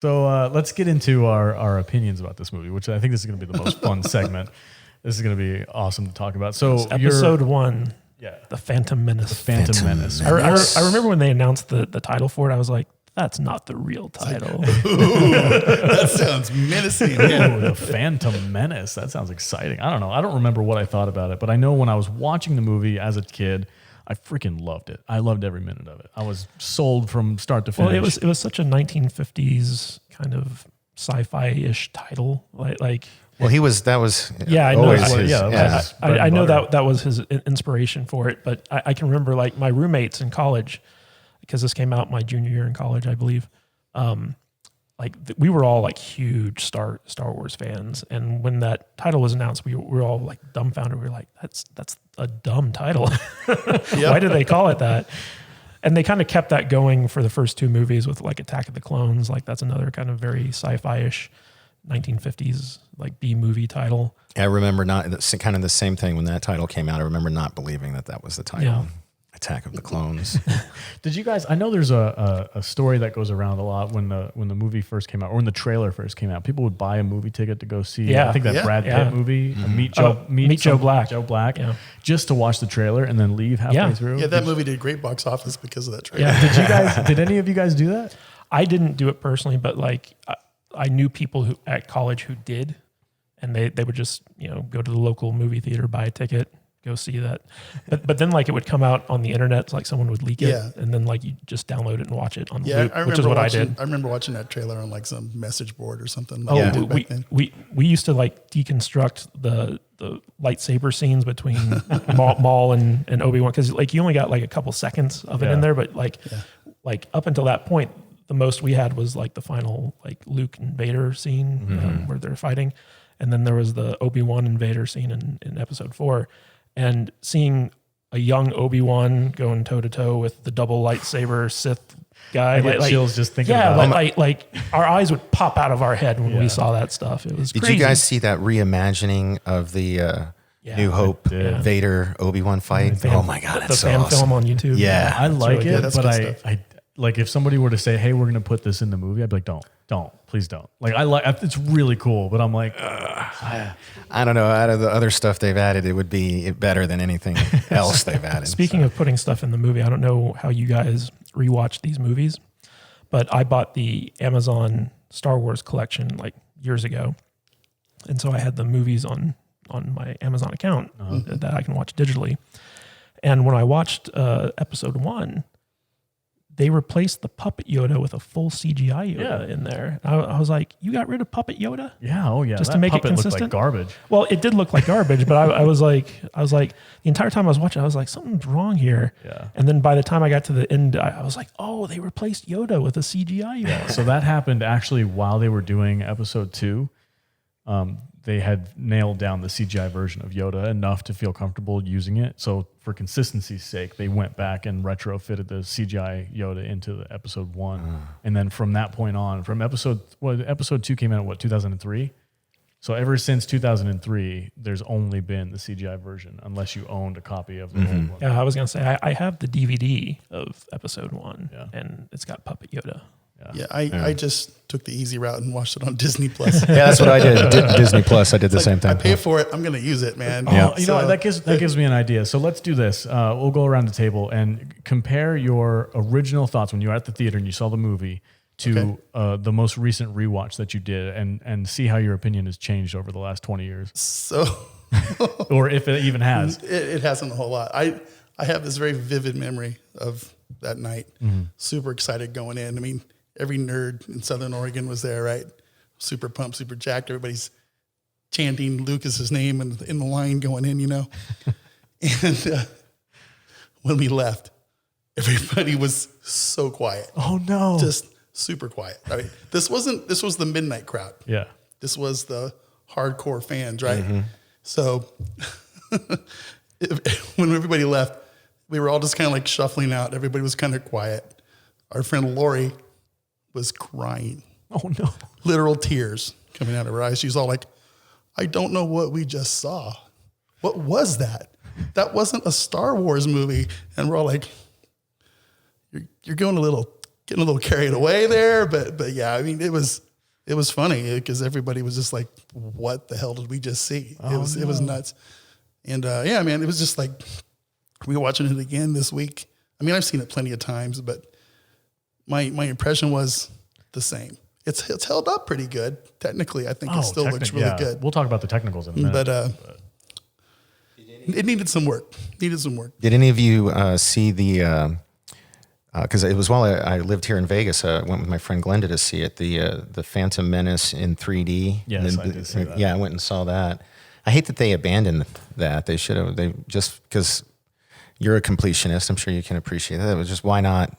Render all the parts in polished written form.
So let's get into our opinions about this movie, which I think this is going to be the most fun segment. This is going to be awesome to talk about. So episode 1, yeah, The Phantom Menace. The Phantom Menace. I remember when they announced the title for it, I was like, that's not the real title. That sounds menacing. Ooh, The Phantom Menace. That sounds exciting. I don't know. I don't remember what I thought about it, but I know when I was watching the movie as a kid, I freaking loved it. I loved every minute of it. I was sold from start to finish. Well, it was such a 1950s kind of sci-fi-ish title. Like well, that was yeah, I know. always his, I know that was his inspiration for it, but I can remember like my roommates in college, because this came out my junior year in college, I believe. We were all like huge Star Wars fans, and when that title was announced, we were all like dumbfounded. We were like, "That's a dumb title. Why did they call it that?" And they kind of kept that going for the first 2 movies with like Attack of the Clones. Like that's another kind of very sci-fi-ish 1950s like B movie title. I remember kind of the same thing when that title came out. I remember not believing that was the title. Yeah. Attack of the Clones. Did you guys? I know there's a story that goes around a lot when the movie first came out, or when the trailer first came out. People would buy a movie ticket to go see. Yeah. I think that Brad Pitt movie, Meet Joe Black, just to watch the trailer and then leave halfway through. Yeah, that movie did great box office because of that trailer. Yeah. Did any of you guys do that? I didn't do it personally, but like I knew people who at college who did, and they would just go to the local movie theater, buy a ticket, go see that. But then like it would come out on the internet, like someone would leak it, and then like you just download it and watch it on loop, which is what I did. I remember watching that trailer on like some message board or something. We used to like deconstruct the lightsaber scenes between Maul and Obi-Wan, because like you only got like a couple seconds of it in there, but like up until that point, the most we had was like the final like Luke and Vader scene where they're fighting, and then there was the Obi-Wan and Vader scene in episode 4. And seeing a young Obi-Wan going toe-to-toe with the double lightsaber Sith guy. I get chills just thinking about it. Like our eyes would pop out of our head when we saw that stuff. It was crazy. Did you guys see that reimagining of the New Hope Vader Obi-Wan fight? Oh my God, the fan film on YouTube. Yeah. I like it, but I like if somebody were to say, "Hey, we're going to put this in the movie," I'd be like, "Don't, please don't." Like it's really cool, but I'm like, I don't know. Out of the other stuff they've added, it would be better than anything else they've added. Speaking of putting stuff in the movie, I don't know how you guys rewatch these movies, but I bought the Amazon Star Wars collection like years ago, and so I had the movies on my Amazon account that I can watch digitally. And when I watched episode 1, they replaced the puppet Yoda with a full CGI Yoda in there. I was like, you got rid of puppet Yoda? Yeah, oh yeah. Just to make it consistent? Looked like garbage. Well, it did look like garbage, but I was like, the entire time I was watching, I was like, something's wrong here. Yeah. And then by the time I got to the end, I was like, oh, they replaced Yoda with a CGI Yoda. So that happened actually while they were doing episode 2. They had nailed down the CGI version of Yoda enough to feel comfortable using it. So for consistency's sake, they went back and retrofitted the CGI Yoda into the episode 1. And then from that point on, from episode 2 came out, 2003? So ever since 2003, there's only been the CGI version, unless you owned a copy of the old one. Yeah, I was going to say, I have the DVD of episode 1, and it's got puppet Yoda. Yeah, I just took the easy route and watched it on Disney Plus. Yeah, that's what I did. Disney Plus, I did the same thing. I pay for it. I'm going to use it, man. Oh, you know what? That gives me an idea. So let's do this. We'll go around the table and compare your original thoughts when you were at the theater and you saw the movie to the most recent rewatch that you did, and see how your opinion has changed over the last 20 years. So, or if it even has. It hasn't a whole lot. I have this very vivid memory of that night. Super excited going in. I mean, every nerd in Southern Oregon was there, right? Super pumped, super jacked. Everybody's chanting Lucas's name in the line going in, And when we left, everybody was so quiet. Oh no! Just super quiet. I mean, this was the midnight crowd. Yeah. This was the hardcore fans, right? So when everybody left, we were all just kind of like shuffling out. Everybody was kind of quiet. Our friend Lori was crying. Oh no. Literal tears coming out of her eyes. She's all like, I don't know what we just saw. What was that? That wasn't a Star Wars movie. And we're all like, you're going a little getting a little carried away there, but yeah, I mean, it was funny because everybody was just like, what the hell did we just see? It was nuts. And yeah, man, it was just like, we were watching it again this week. I mean, I've seen it plenty of times, but my impression was the same. It's held up pretty good. Technically, I think it still looks really good. We'll talk about the technicals in a minute. But it needed some work. Did any of you see the? Because it was while I lived here in Vegas, I went with my friend Glenda to see it. The Phantom Menace in 3D. Yes, I did see that. Yeah, I went and saw that. I hate that they abandoned that. They should have. They just because you're a completionist, I'm sure you can appreciate that. It was just why not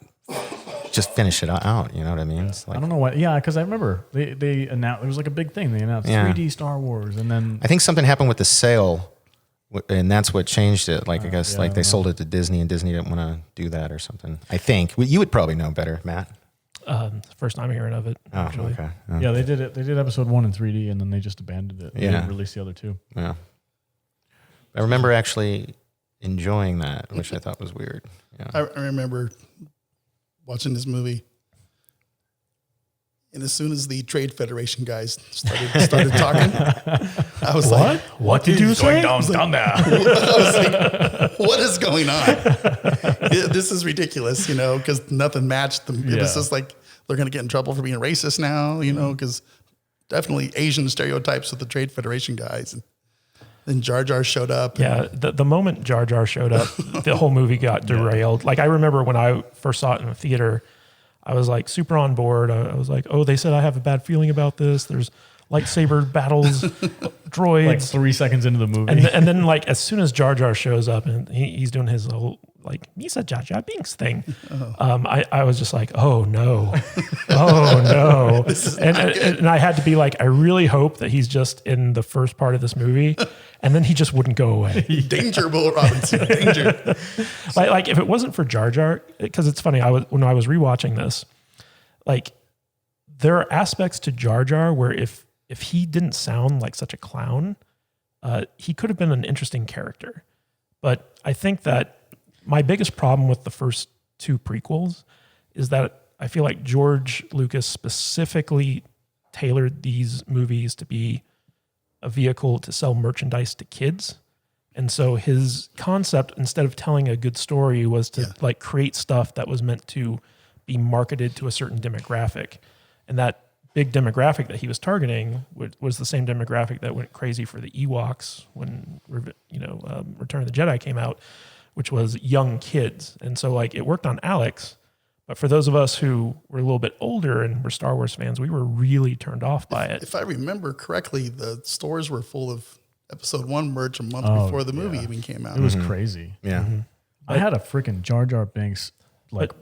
just finish it out? You know what I mean? It's like, I don't know why. Yeah, because I remember they announced it was like a big thing. They announced 3D Star Wars, and then I think something happened with the sale. And that's what changed it. Like, I guess, like they sold it to Disney, and Disney didn't want to do that or something. I think you would probably know better, Matt. First time hearing of it. Actually. Okay. Yeah, they did it. They did episode 1 in 3D, and then they just abandoned it. They didn't release the other 2. Yeah. I remember actually enjoying that, which I thought was weird. Yeah. I remember watching this movie, and as soon as the Trade Federation guys started talking, I was like, "What did you say?" I was like, "What is going on? This is ridiculous," because nothing matched them. It was just like they're going to get in trouble for being racist now, because definitely Asian stereotypes with the Trade Federation guys. And then Jar Jar showed up. Yeah, the moment Jar Jar showed up, the whole movie got derailed. Like I remember when I first saw it in the theater, I was like super on board. I was like, oh, they said I have a bad feeling about this. There's lightsaber battles, droids. Like 3 seconds into the movie. And then like as soon as Jar Jar shows up and he's doing his whole like Misa Jar Jar Binks thing, I was just like, oh no. And I had to be like, I really hope that he's just in the first part of this movie and then he just wouldn't go away. Danger, Will Robinson, danger. Like if it wasn't for Jar Jar, because it's funny, when I was rewatching this, like there are aspects to Jar Jar where if he didn't sound like such a clown, he could have been an interesting character. But I think that my biggest problem with the first 2 prequels is that I feel like George Lucas specifically tailored these movies to be a vehicle to sell merchandise to kids. And so his concept, instead of telling a good story, was to like create stuff that was meant to be marketed to a certain demographic. And that big demographic that he was targeting was the same demographic that went crazy for the Ewoks when Return of the Jedi came out, which was young kids. And so like it worked on Alex, but for those of us who were a little bit older and were Star Wars fans, we were really turned off by it. If I remember correctly, the stores were full of episode 1 merch a month before the movie even came out. It was crazy. Yeah. Mm-hmm. I had a freaking Jar Jar Binks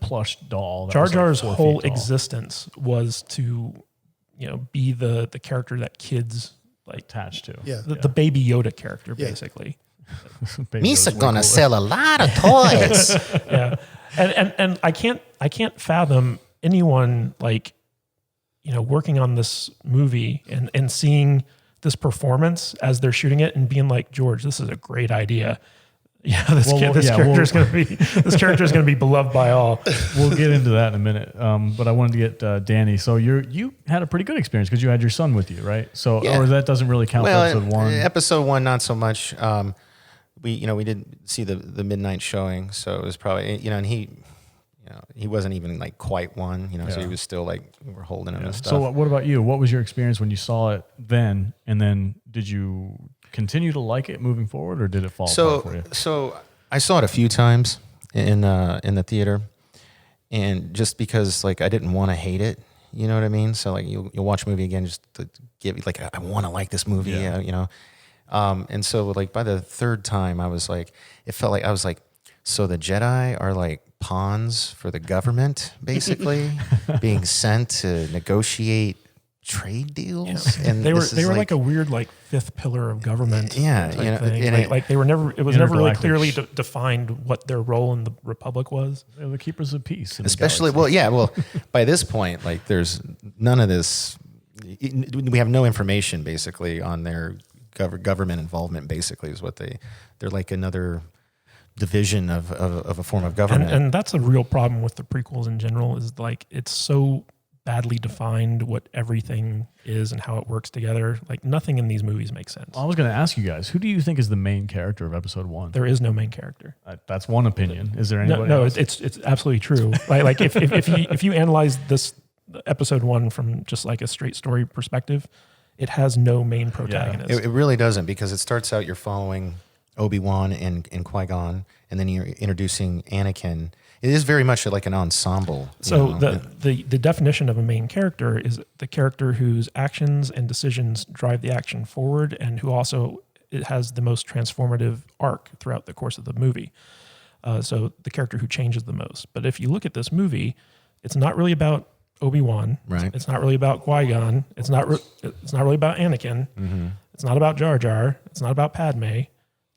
plush doll. Jar Jar's whole existence was to, be the character that kids like attached to. Yeah. The Baby Yoda character, basically. Misa gonna sell a lot of toys. Yeah. And I can't fathom anyone like, working on this movie and seeing this performance as they're shooting it and being like, George, this is a great idea. Yeah, this character is going to be beloved by all. We'll get into that in a minute. But I wanted to get Danny. So you had a pretty good experience because you had your son with you, right? So or that doesn't really count for episode 1. Episode 1, not so much. We did see the midnight showing, so it was probably and he wasn't even like quite 1, so he was still like we were holding him and stuff. So what about you? What was your experience when you saw it then? And then did you continue to like it moving forward, or did it fall apart for you? So I saw it a few times in the theater, and just because like I didn't want to hate it, you know what I mean. So like you'll watch a movie again just to give like I want to like this movie, and so like by the 3rd time I was like, it felt like I was like, so the Jedi are like pawns for the government, basically being sent to negotiate trade deals. Yeah. And they were like a weird like 5th pillar of government. Yeah, thing. Like they were never. It was never really clearly defined what their role in the Republic was. They're the keepers of peace. Especially, by this point, like there's none of this. We have no information basically on their government involvement. Basically, is what they're like another division of a form of government. And that's a real problem with the prequels in general, is like it's so badly defined what everything is and how it works together. Like nothing in these movies makes sense. I was going to ask you guys, who do you think is the main character of episode 1? There is no main character. That's one opinion. Is there anybody No, else? it's absolutely true. Like if you analyze this episode 1 from just like a straight story perspective, it has no main protagonist. It really doesn't, because it starts out you're following Obi-Wan and Qui-Gon, and then you're introducing Anakin. It is very much like an ensemble. So the definition of a main character is the character whose actions and decisions drive the action forward, and who also it has the most transformative arc throughout the course of the movie. So the character who changes the most. But if you look at this movie, it's not really about Obi-Wan. Right. It's not really about Qui-Gon. It's not really about Anakin. Mm-hmm. It's not about Jar Jar. It's not about Padme.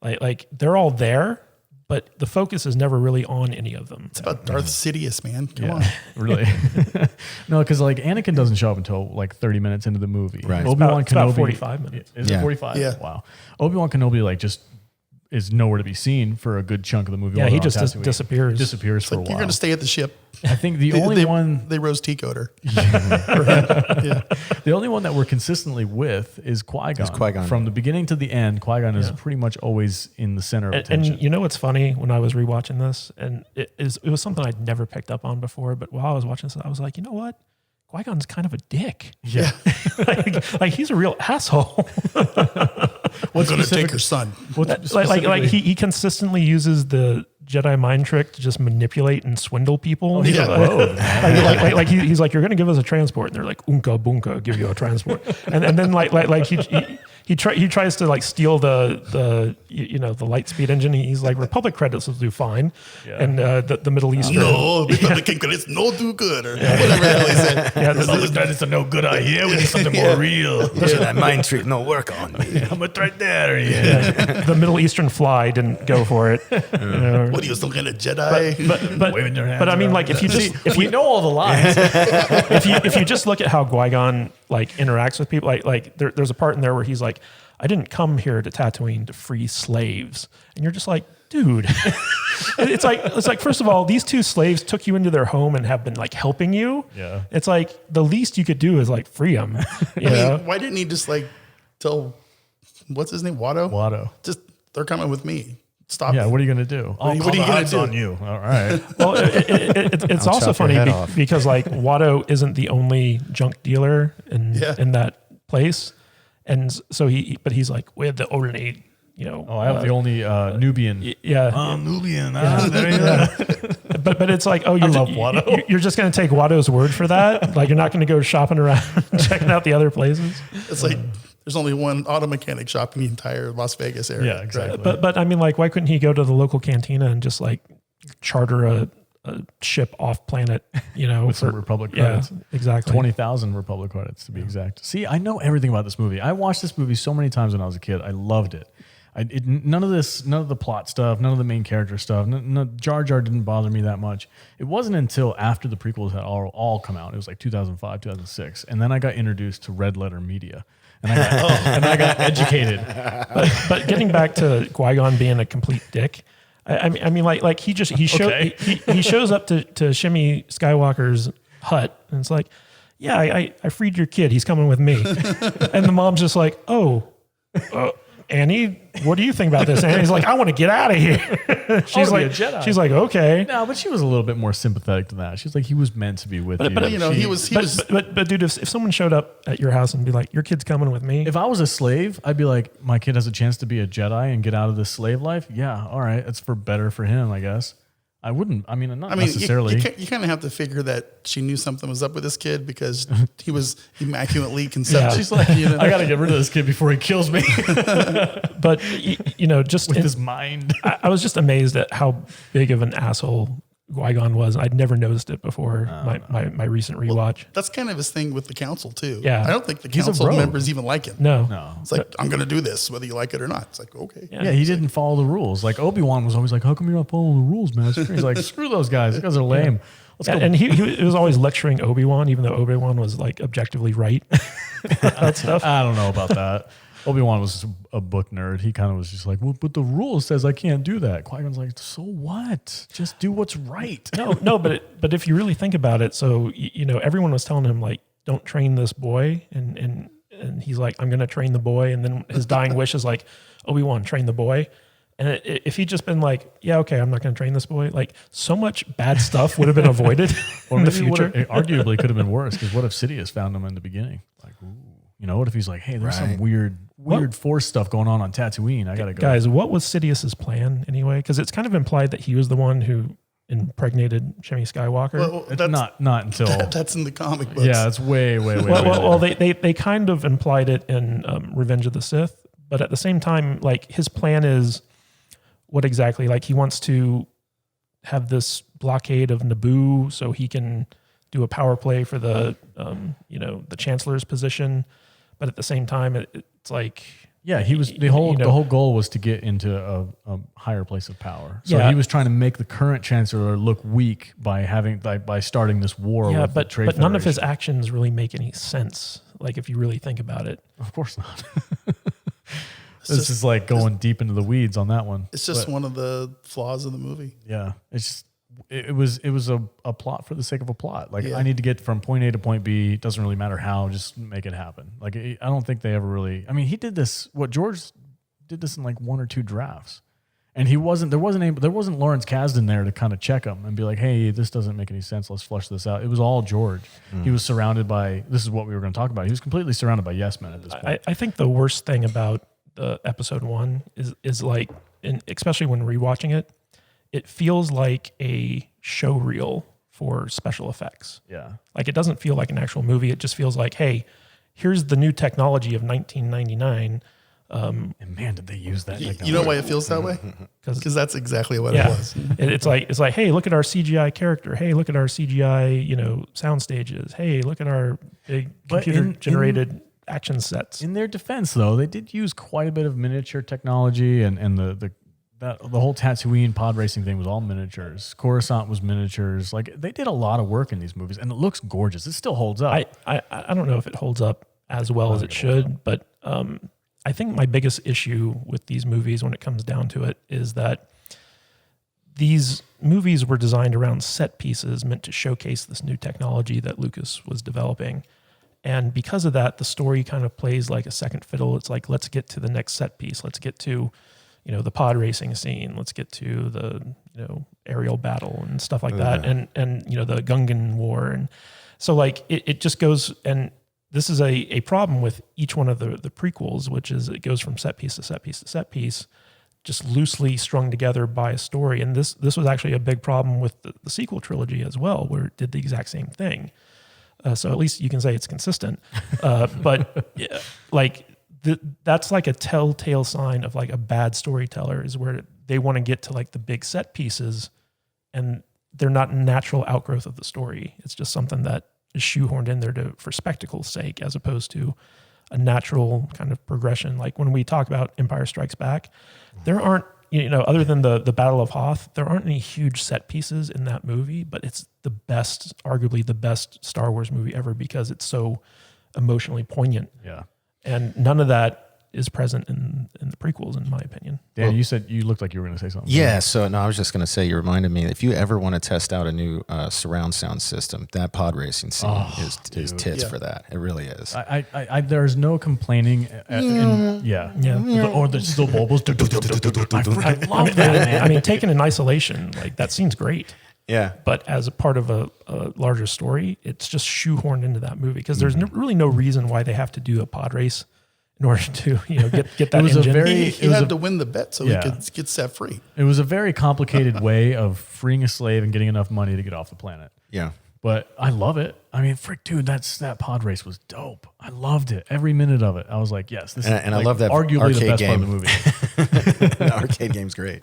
Like they're all there, but the focus is never really on any of them. It's about Darth Sidious, man. Come on. Really? No, because like Anakin doesn't show up until like 30 minutes into the movie. Right. Obi-Wan It's about Kenobi 45 minutes. Is it 45? Yeah. Wow. Obi-Wan Kenobi like just is nowhere to be seen for a good chunk of the movie. Yeah, while he they're on just Tatooine. disappears. Disappears for a Like, while. you're going to stay at the ship. I think the only one They rose tea coder. the only one that we're consistently with is Qui-Gon. Qui-Gon. From the beginning to the end, Qui-Gon is pretty much always in the center of attention. And you know what's funny, when I was rewatching this, and it was something I'd never picked up on before, but while I was watching this, I was like, you know what? Qui-Gon's kind of a dick. Yeah. like he's a real asshole. What's going to take your son? Like he consistently uses the Jedi mind trick to just manipulate and swindle people. he's a rogue, man. Like he's like, you're going to give us a transport, and they're like, unka bunka, give you a transport, and then like he tries to like steal the the light speed engine. He's like, Republic credits will do fine, and the Middle Eastern. No, Republican credits no do good, or whatever the hell he said. Yeah, that is a no good idea. We need something more real. That mind trick no work on me. I'm right there. Yeah. the Middle Eastern fly didn't go for it. What are you, some kind of Jedi? But Waving their hands but I mean, around. like, if we you know all the lines. if you just look at how Qui-Gon like interacts with people, like there's a part in there where he's like, I didn't come here to Tatooine to free slaves, and you're just like, dude. it's like first of all, these 2 slaves took you into their home and have been like helping you. Yeah. It's like the least you could do is like free them. You know? Why didn't he just like tell, what's his name? Watto? Just, they're coming with me. Stop. Yeah, it. what are you going to do? What are you going to do? on you. All right. Well, it's I'll also chop your funny head off. because like Watto isn't the only junk dealer in that place, and so he's like, we're the only, I have the only Nubian. yeah. Nubian. There you go. But it's like, oh, love Watto. you're just going to take Watto's word for that? Like, you're not going to go shopping around checking out the other places? It's like, there's only one auto mechanic shop in the entire Las Vegas area. Yeah, exactly. But I mean, like, why couldn't he go to the local cantina and just like charter a ship off planet, With some Republic credits. Yeah, exactly. 20,000 Republic credits to be exact. See, I know everything about this movie. I watched this movie so many times when I was a kid. I loved it. None of the plot stuff, none of the main character stuff, Jar Jar didn't bother me that much. It wasn't until after the prequels had all come out. It was like 2005, 2006. And then I got introduced to Red Letter Media. And I got educated. But getting back to Qui-Gon being a complete dick, I mean, like he shows up to Shimmy Skywalker's hut, and it's like, yeah, I freed your kid. He's coming with me. And the mom's just like, oh, Annie, what do you think about this? And Annie's like, I want to get out of here. She's be like, a Jedi. she's like, okay. No, but she was a little bit more sympathetic to that. She's like, he was meant to be with you. But he was. But dude, if someone showed up at your house and be like, your kid's coming with me. If I was a slave, I'd be like, my kid has a chance to be a Jedi and get out of this slave life. Yeah, all right, it's better for him, I guess. I wouldn't. I mean, not necessarily. You kind of have to figure that she knew something was up with this kid because he was immaculately conceived. She's like, I got to get rid of this kid before he kills me. But just with his mind. I was just amazed at how big of an asshole Qui-Gon was. I'd never noticed it before my recent rewatch. That's kind of his thing with the council too. Yeah. I don't think the He's a council rogue. members even like him. No. It's like, I'm going to do this whether you like it or not. It's like, okay. Yeah, he didn't follow the rules. Like Obi-Wan was always like, how come you're not following the rules, Master? He's like, screw those guys. Those guys are lame. Let's go. And he was always lecturing Obi-Wan, even though Obi-Wan was like objectively right. That stuff. I don't know about that. Obi-Wan was a book nerd. He kind of was just like, well, but the rule says I can't do that. Qui-Gon's like, so what? Just do what's right. No, but if you really think about it, so everyone was telling him like, don't train this boy, and he's like, I'm going to train the boy, and then his dying wish is like, Obi-Wan, train the boy. And if he'd just been like, yeah, okay, I'm not going to train this boy, like so much bad stuff would have been avoided Or in the maybe future. it arguably could have been worse, because what if Sidious found him in the beginning? Like, ooh, what if he's like, hey, there's some weird Force stuff going on Tatooine. I got to go. Guys, what was Sidious's plan anyway? Because it's kind of implied that he was the one who impregnated Shmi Skywalker. Well, It's not until that's in the comic books. yeah, it's way. Well, they kind of implied it in Revenge of the Sith, but at the same time, like his plan is what exactly? Like he wants to have this blockade of Naboo so he can do a power play for the the Chancellor's position, but at the same time, it's like yeah, he was the whole goal was to get into a higher place of power. So he was trying to make the current Chancellor look weak by starting this war. Yeah, with the Trade but none of his Federation. actions really make any sense. Like if you really think about it. Of course not. This is like going deep into the weeds on that one. It's just one of the flaws of the movie. Yeah, it's just it was a plot for the sake of a plot. Like Yeah. I need to get from point A to point B. It doesn't really matter how. Just make it happen. Like I don't think they ever really. I mean, he did this. George did this in like 1 or 2 drafts, and there wasn't Lawrence Kasdan there to kind of check him and be like, hey, this doesn't make any sense. Let's flush this out. It was all George. He was surrounded by. This is what we were going to talk about. He was completely surrounded by yes men at this point. I think the worst thing about the episode 1 is like, and especially when rewatching it, it feels like a show reel for special effects. Yeah. Like it doesn't feel like an actual movie. It just feels like, hey, here's the new technology of 1999. And man, did they use that? You know why it feels that way? Because that's exactly what Yeah, it was. it's like, hey, look at our CGI character. Hey, look at our CGI, sound stages. Hey, look at our big But computer generated action sets. In their defense, though, they did use quite a bit of miniature technology, and the whole Tatooine pod racing thing was all miniatures. Coruscant was miniatures. Like they did a lot of work in these movies, and it looks gorgeous. It still holds up. I don't know if it holds up as well as it should, but I think my biggest issue with these movies when it comes down to it is that these movies were designed around set pieces meant to showcase this new technology that Lucas was developing. And because of that, the story kind of plays like a second fiddle. It's like, let's get to the next set piece. Let's get to, the pod racing scene. Let's get to the, aerial battle and stuff like that. And the Gungan War. And so like, it just goes, and this is a problem with each one of the prequels, which is it goes from set piece to set piece to set piece, just loosely strung together by a story. And this was actually a big problem with the sequel trilogy as well, where it did the exact same thing. So at least you can say it's consistent. But yeah, like that's like a telltale sign of like a bad storyteller is where they want to get to like the big set pieces and they're not a natural outgrowth of the story. It's just something that is shoehorned in there for spectacle's sake, as opposed to a natural kind of progression. Like when we talk about Empire Strikes Back, there aren't, other than the Battle of Hoth, there aren't any huge set pieces in that movie, but it's arguably the best Star Wars movie ever because it's so emotionally poignant. Yeah. And none of that is present in the prequels, in my opinion. Dan, you said you looked like you were going to say something. Yeah, so no, I was just going to say, you reminded me, if you ever want to test out a new surround sound system, that pod racing scene is tits for that. It really is. I there's no complaining. Or there's still bubbles. I love that, man. I mean, taken in isolation, like that scene's great. Yeah. But as a part of a larger story, it's just shoehorned into that movie because there's really no reason why they have to do a pod race in order to get that engine. He had to win the bet so he could get set free. It was a very complicated way of freeing a slave and getting enough money to get off the planet. Yeah. But I love it. I mean, frick, dude, that pod race was dope. I loved it. Every minute of it. I was like, yes, this is I love that arguably the best game. part of the movie. The arcade game's great.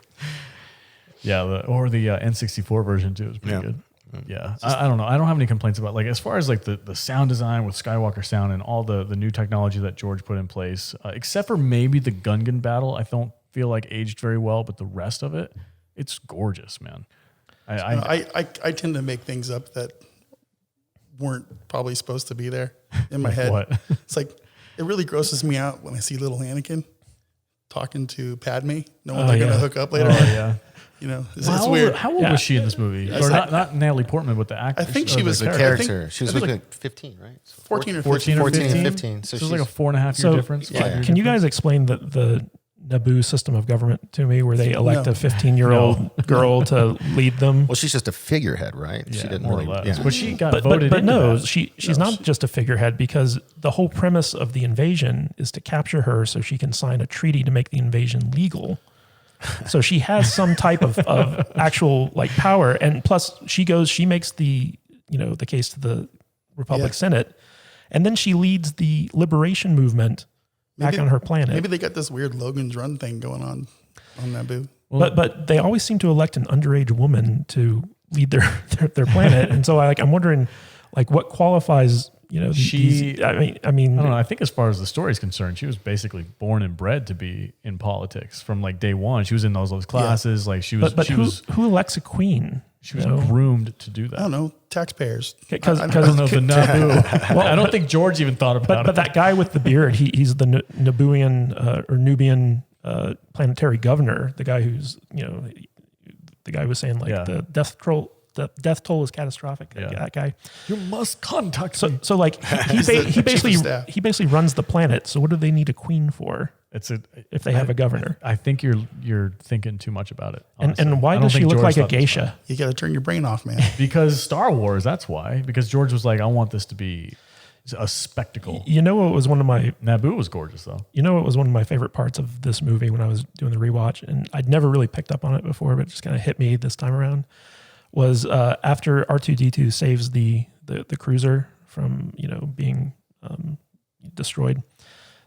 Yeah, the N64 version too is pretty good. Yeah, I don't know. I don't have any complaints about as far as like the sound design with Skywalker sound and all the new technology that George put in place, except for maybe the Gungan battle. I don't feel like aged very well, but the rest of it, it's gorgeous, man. I tend to make things up that weren't probably supposed to be there in my head. What? It's like It really grosses me out when I see little Anakin talking to Padme, knowing they're going to hook up later. Oh, yeah. You know, it's How weird. old, how old was she in this movie? Or not Natalie Portman, but the actress. I think she was The character. She was like 15, right? 14 or 14 15. or 14 15. and 15. So So she's it's like a 4.5 year difference. Yeah. 5 year Can you difference? guys explain the Naboo system of government to me, where they elect a 15-year-old girl to lead them? well, she's just a figurehead, right? Yeah, She didn't more really. or less. Yeah. But she got But voted into no, that. she's not just a figurehead, because the whole premise of the invasion is to capture her so she can sign a treaty to make the invasion legal. So she has some type of actual like power, and plus she makes the case to the Republic Senate, and then she leads the liberation movement back on her planet. Maybe they got this weird Logan's Run thing going on Naboo. But they always seem to elect an underage woman to lead their planet, and so I'm wondering, like, what qualifies these, I mean, I don't know. I think as far as the story is concerned, she was basically born and bred to be in politics from like day one. She was in those classes. Like she was. but who elects a queen? She was groomed to do that. I don't know, taxpayers. Because I don't know the Naboo. I don't think George even thought about it. But that guy with the beard, he's the Nabooian or Nubian planetary governor. The guy who's the guy was saying like the death toll is catastrophic. Yeah. That guy. You must contact me. So like he basically runs the planet. So what do they need a queen for? If they have a governor? I think you're thinking too much about it. And why does she look like a geisha? You got to turn your brain off, man. Because Star Wars, that's why. Because George was like, I want this to be a spectacle. You know what was one of my Naboo was gorgeous though. You know what was one of my favorite parts of this movie when I was doing the rewatch, and I'd never really picked up on it before, but it just kind of hit me this time around, was after R2-D2 saves the cruiser from being destroyed.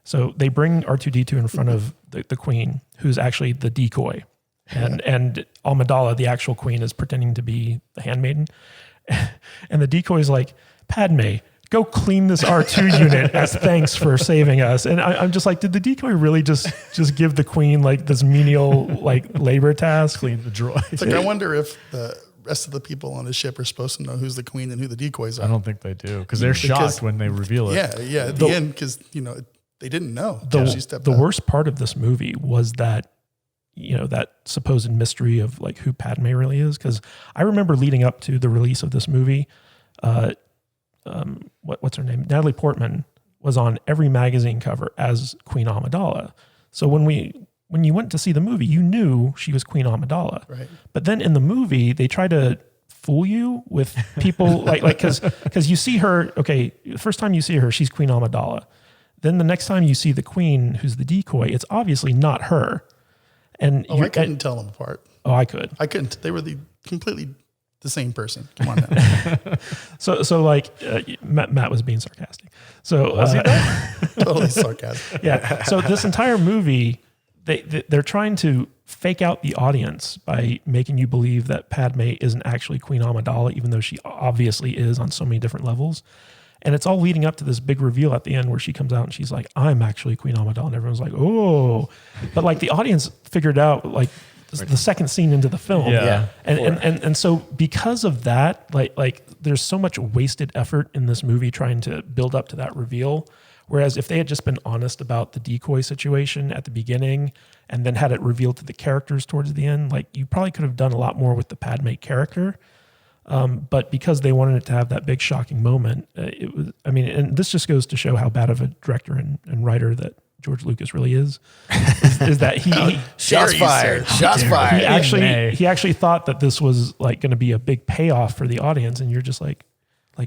So they bring R2-D2 in front of the queen, who's actually the decoy. And Amidala, the actual queen, is pretending to be the handmaiden. And the decoy is like, Padme, go clean this R2 unit as thanks for saving us. And I'm just like, did the decoy really just give the queen like this menial like labor task? Clean the droid. It's like, I wonder if the rest of the people on the ship are supposed to know who's the queen and who the decoys are. I don't think they do because they're shocked when they reveal it. Yeah. At the end, because they didn't know. The worst part of this movie was that that supposed mystery of like who Padme really is. Because I remember leading up to the release of this movie, what's her name? Natalie Portman was on every magazine cover as Queen Amidala. So when you went to see the movie, you knew she was Queen Amidala. Right. But then in the movie, they try to fool you with people because you see her. Okay, the first time you see her, she's Queen Amidala. Then the next time you see the queen, who's the decoy, it's obviously not her. And I couldn't tell them apart. Oh, I could. I couldn't. They were completely the same person. Come on now. So like Matt was being sarcastic. So was he Totally sarcastic. Yeah. So this entire movie, they're trying to fake out the audience by making you believe that Padme isn't actually Queen Amidala, even though she obviously is on so many different levels. And it's all leading up to this big reveal at the end where she comes out and she's like, I'm actually Queen Amidala. And everyone's like, oh. But like the audience figured out like the second scene into the film. Yeah. And so because of that, like there's so much wasted effort in this movie trying to build up to that reveal. Whereas if they had just been honest about the decoy situation at the beginning and then had it revealed to the characters towards the end, like you probably could have done a lot more with the Padme character. But because they wanted it to have that big shocking moment, it was, and this just goes to show how bad of a director and writer that George Lucas really is that he Shots fired. Shots fired. He actually thought that this was like going to be a big payoff for the audience. And you're just like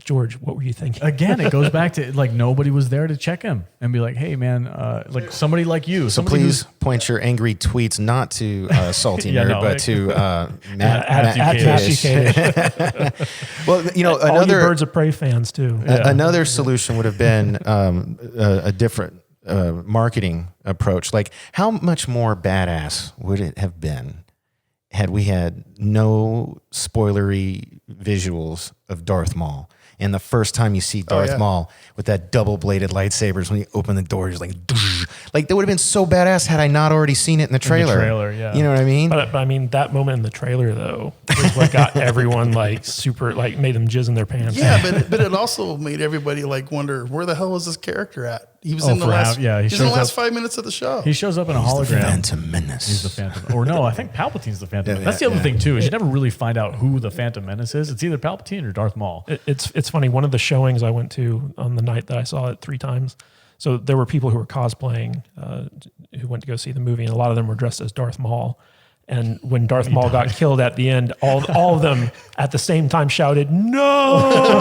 George, what were you thinking? Again, it goes back to like nobody was there to check him and be like, hey man, like somebody like you. So please point your angry tweets not to Salty Nerd, but to Matt Kish. Well, all you Birds of Prey fans too. Another solution would have been a different marketing approach. Like, how much more badass would it have been had we had no spoilery visuals of Darth Maul? And the first time you see Darth Maul with that double-bladed lightsabers, when you open the door, he's like, like that would have been so badass had I not already seen it in the trailer. Yeah. You know what I mean? But I mean, that moment in the trailer though is what got everyone like super, like made them jizz in their pants. Yeah, but it also made everybody like wonder where the hell was this character at? He was in the last. He's in the last 5 minutes of the show. He shows up in a hologram. Phantom Menace. He's the Phantom. Or no, I think Palpatine's the Phantom Menace. That's the other thing too, is you never really find out who the Phantom Menace is. It's either Palpatine or Darth Maul. It's funny. One of the showings I went to on the night that I saw it 3 times. So there were people who were cosplaying, who went to go see the movie, and a lot of them were dressed as Darth Maul. And when Darth Maul got killed at the end, all of them at the same time shouted, "No!"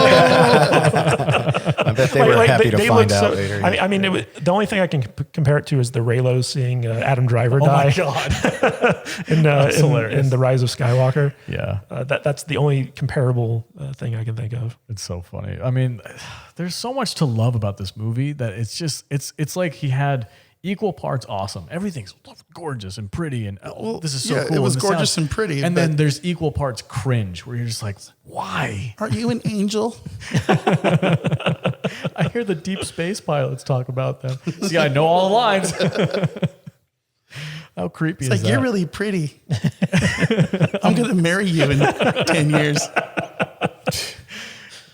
I bet they were happy to find out later. I mean, the only thing I can compare it to is the Reylo seeing Adam Driver die. Oh my God. in The Rise of Skywalker. Yeah. That's the only comparable thing I can think of. It's so funny. I mean, there's so much to love about this movie that it's like he had equal parts awesome. Everything's gorgeous and pretty, and this is so cool. It was gorgeous and pretty. And then there's equal parts cringe, where you're just like, why? Aren't you an angel? I hear the deep space pilots talk about them. See, I know all the lines. How creepy is It's like, that? you're really pretty. I'm going to marry you in 10 years.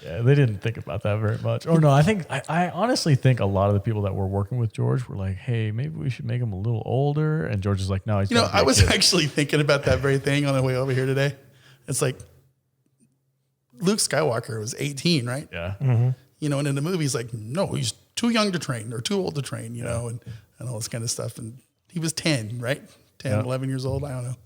Yeah, they didn't think about that very much. Or no, I honestly think a lot of the people that were working with George were like, hey, maybe we should make him a little older. And George is like, no, he's You know, I was actually thinking about that very thing on the way over here today. It's like Luke Skywalker was 18, right? Yeah. Mm-hmm. You know, and in the movie, he's like, no, he's too young to train or too old to train, you know, and all this kind of stuff. And he was 10, right? 10, 11 years old. I don't know.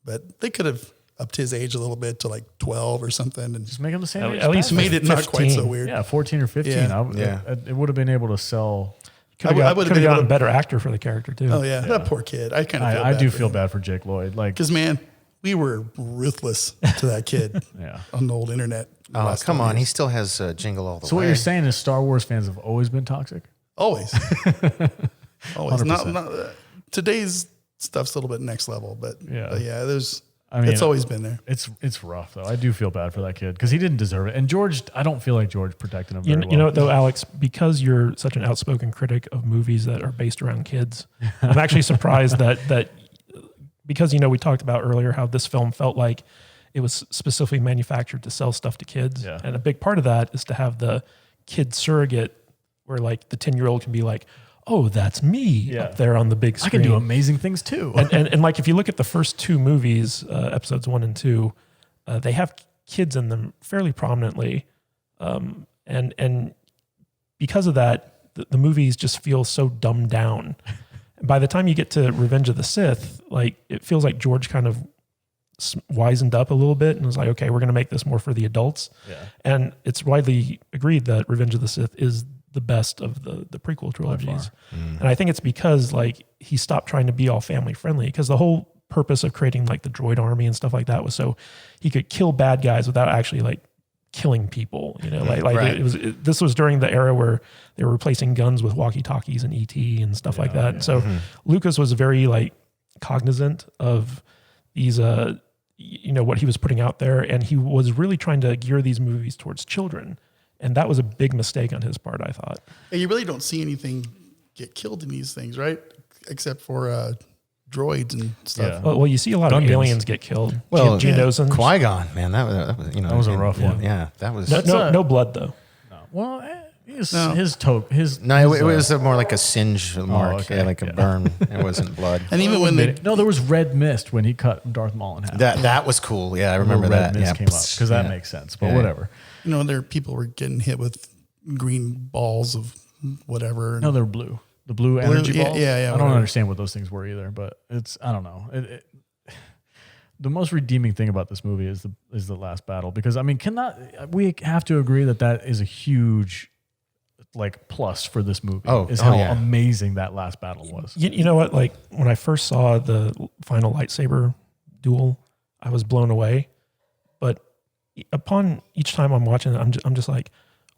But they could have upped his age a little bit to like 12 or something. And Just make him the same age. At least made it 15. not quite so weird. Yeah, 14 or 15. Yeah. It would have been able to sell. Could have gotten a better actor for the character too. Oh, yeah. That poor kid. I kind of feel I bad do for feel him. bad for Jake Lloyd. Like, Because, man, we were ruthless to that kid yeah. on the old internet. the Oh, last come 20 on. He years. still has Jingle All the Way. So what you're saying is Star Wars fans have always been toxic? Always. Always. 100%. Not today's stuff's a little bit next level, but yeah, there's. I mean, it's always been there. It's rough though. I do feel bad for that kid because he didn't deserve it. And George, I don't feel like George protected him very well. You know what though, Alex, because you're such an outspoken critic of movies that are based around kids, I'm actually surprised that because, you know, we talked about earlier how this film felt like it was specifically manufactured to sell stuff to kids. Yeah. And a big part of that is to have the kid surrogate where like the 10-year-old can be like, oh, that's me up there on the big screen. I can do amazing things too. And like, if you look at the first 2 movies, episodes 1 and 2, they have kids in them fairly prominently. And because of that, the movies just feel so dumbed down. And by the time you get to Revenge of the Sith, like it feels like George kind of wisened up a little bit and was like, okay, we're going to make this more for the adults. Yeah. And it's widely agreed that Revenge of the Sith is the best of the prequel trilogies. And I think it's because like he stopped trying to be all family friendly, because the whole purpose of creating like the droid army and stuff like that was so he could kill bad guys without actually like killing people, you know, this was during the era where they were replacing guns with walkie-talkies and ET and stuff like that. And so Lucas was very like cognizant of these, you know, what he was putting out there. And he was really trying to gear these movies towards children. And that was a big mistake on his part, I thought. And you really don't see anything get killed in these things, right? Except for droids and stuff. Well, you see a lot of aliens get killed. Well, Geonosians. Qui-Gon, man, that was, you know, that was a rough one. Yeah, that was No blood though. No. Well, his no, it was more like a singe mark, okay. like a burn. It wasn't blood. And even when there was red mist when he cut Darth Maul in half. That was cool. Yeah, I remember red that. mist came up because that makes sense. But whatever. you know, there people were getting hit with green balls of whatever. No, they're blue. The blue energy balls. Yeah. I don't understand what those things were either, but I don't know. The most redeeming thing about this movie is the last battle, because I mean, we have to agree that is a huge like plus for this movie. How amazing that last battle was. You know what? Like when I first saw the final lightsaber duel, I was blown away. But upon each time I'm watching it, I'm just like,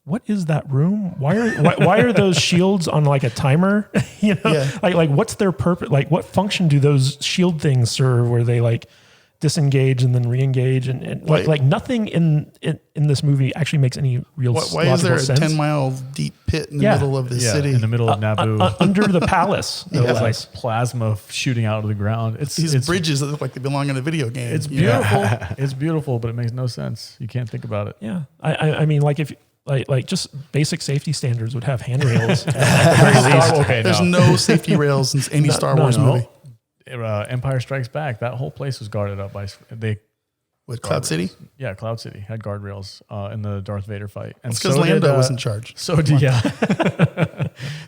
what is that room? Why are those shields on like a timer? You know, like what's their purpose? Like what function do those shield things serve? Where they like disengage and then re-engage, and like nothing in this movie actually makes any real Why is there a sense. 10-mile deep pit in the middle of the city? in the middle of Naboo, Under the palace. No there's less. like plasma shooting out of the ground. These bridges that look like they belong in a video game. It's beautiful. It's beautiful, but it makes no sense. You can't think about it. Yeah, I mean, like if like just basic safety standards would have handrails. At the very least. Okay, There's no safety rails in any Star Wars movie. Empire Strikes Back. That whole place was guarded up by With Cloud City? Yeah, Cloud City had guardrails in the Darth Vader fight. And because Lando was in charge. So did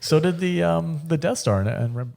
so did the Death Star and